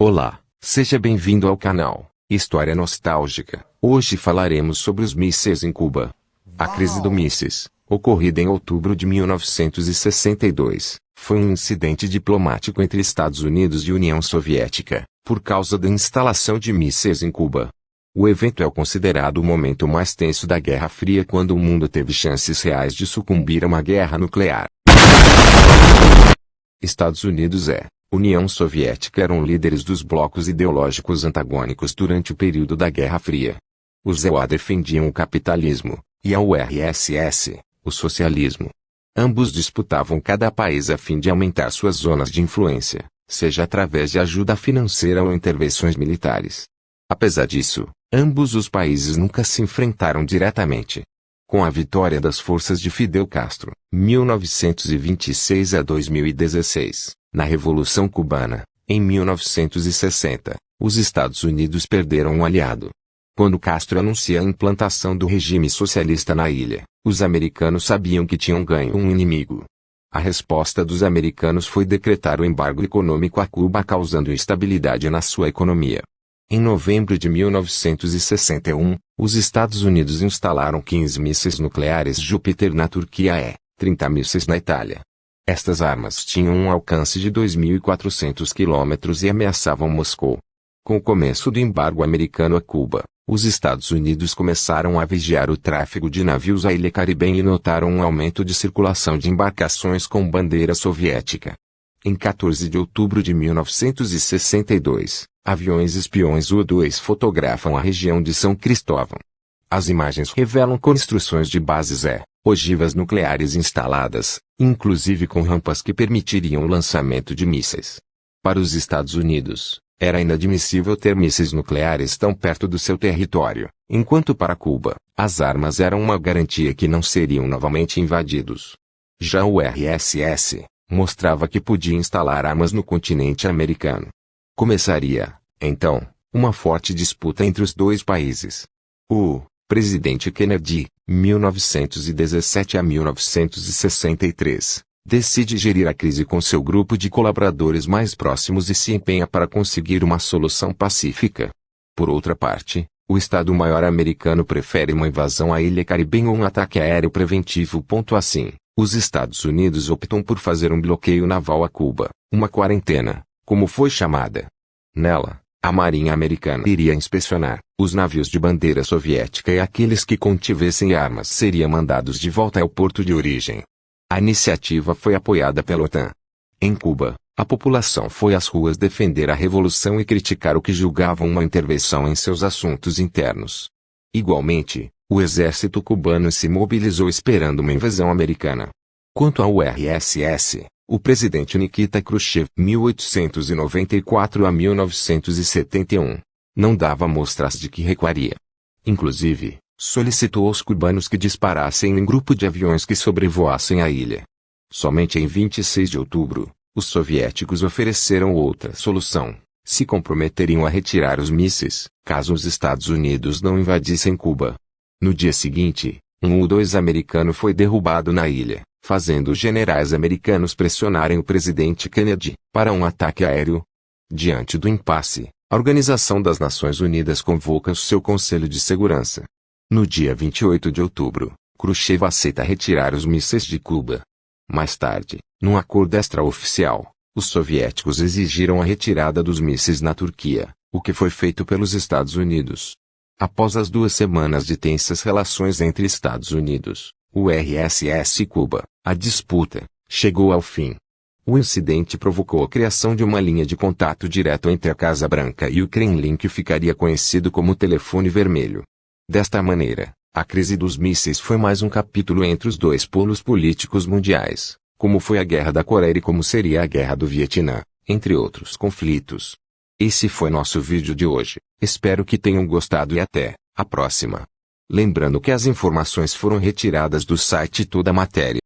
Olá, seja bem-vindo ao canal História Nostálgica. Hoje falaremos sobre os mísseis em Cuba. A crise do mísseis, ocorrida em outubro de 1962, foi um incidente diplomático entre Estados Unidos e União Soviética, por causa da instalação de mísseis em Cuba. O evento é considerado o momento mais tenso da Guerra Fria, quando o mundo teve chances reais de sucumbir a uma guerra nuclear. Estados Unidos e União Soviética eram líderes dos blocos ideológicos antagônicos durante o período da Guerra Fria. Os EUA defendiam o capitalismo, e a URSS, o socialismo. Ambos disputavam cada país a fim de aumentar suas zonas de influência, seja através de ajuda financeira ou intervenções militares. Apesar disso, ambos os países nunca se enfrentaram diretamente. Com a vitória das forças de Fidel Castro, 1926 a 2016, na Revolução Cubana, em 1960, os Estados Unidos perderam um aliado. Quando Castro anuncia a implantação do regime socialista na ilha, os americanos sabiam que tinham ganho um inimigo. A resposta dos americanos foi decretar o embargo econômico a Cuba, causando instabilidade na sua economia. Em novembro de 1961, os Estados Unidos instalaram 15 mísseis nucleares Júpiter na Turquia e 30 mísseis na Itália. Estas armas tinham um alcance de 2.400 quilômetros e ameaçavam Moscou. Com o começo do embargo americano a Cuba, os Estados Unidos começaram a vigiar o tráfego de navios à ilha caribenha e notaram um aumento de circulação de embarcações com bandeira soviética. Em 14 de outubro de 1962, aviões espiões U-2 fotografam a região de São Cristóvão. As imagens revelam construções de bases e ogivas nucleares instaladas, inclusive com rampas que permitiriam o lançamento de mísseis. Para os Estados Unidos, era inadmissível ter mísseis nucleares tão perto do seu território, enquanto para Cuba, as armas eram uma garantia que não seriam novamente invadidos. Já o URSS mostrava que podia instalar armas no continente americano. Começaria, então, uma forte disputa entre os dois países. O presidente Kennedy, 1917 a 1963, decide gerir a crise com seu grupo de colaboradores mais próximos e se empenha para conseguir uma solução pacífica. Por outra parte, o Estado-Maior americano prefere uma invasão à ilha caribenha ou um ataque aéreo preventivo. Assim, os Estados Unidos optam por fazer um bloqueio naval a Cuba, uma quarentena, como foi chamada. Nela, a Marinha Americana iria inspecionar os navios de bandeira soviética e aqueles que contivessem armas seriam mandados de volta ao porto de origem. A iniciativa foi apoiada pela OTAN. Em Cuba, a população foi às ruas defender a revolução e criticar o que julgavam uma intervenção em seus assuntos internos. Igualmente, o exército cubano se mobilizou esperando uma invasão americana. Quanto ao URSS, o presidente Nikita Khrushchev, 1894 a 1971, não dava mostras de que recuaria. Inclusive, solicitou aos cubanos que disparassem em grupo de aviões que sobrevoassem a ilha. Somente em 26 de outubro, os soviéticos ofereceram outra solução: se comprometeriam a retirar os mísseis, caso os Estados Unidos não invadissem Cuba. No dia seguinte, um U-2 americano foi derrubado na ilha, fazendo os generais americanos pressionarem o presidente Kennedy para um ataque aéreo. Diante do impasse, a Organização das Nações Unidas convoca o seu Conselho de Segurança. No dia 28 de outubro, Khrushchev aceita retirar os mísseis de Cuba. Mais tarde, num acordo extraoficial, os soviéticos exigiram a retirada dos mísseis na Turquia, o que foi feito pelos Estados Unidos. Após as 2 semanas de tensas relações entre Estados Unidos, URSS e Cuba, a disputa chegou ao fim. O incidente provocou a criação de uma linha de contato direto entre a Casa Branca e o Kremlin que ficaria conhecido como telefone vermelho. Desta maneira, a crise dos mísseis foi mais um capítulo entre os dois polos políticos mundiais, como foi a Guerra da Coreia e como seria a Guerra do Vietnã, entre outros conflitos. Esse foi nosso vídeo de hoje. Espero que tenham gostado e até a próxima. Lembrando que as informações foram retiradas do site Toda Matéria.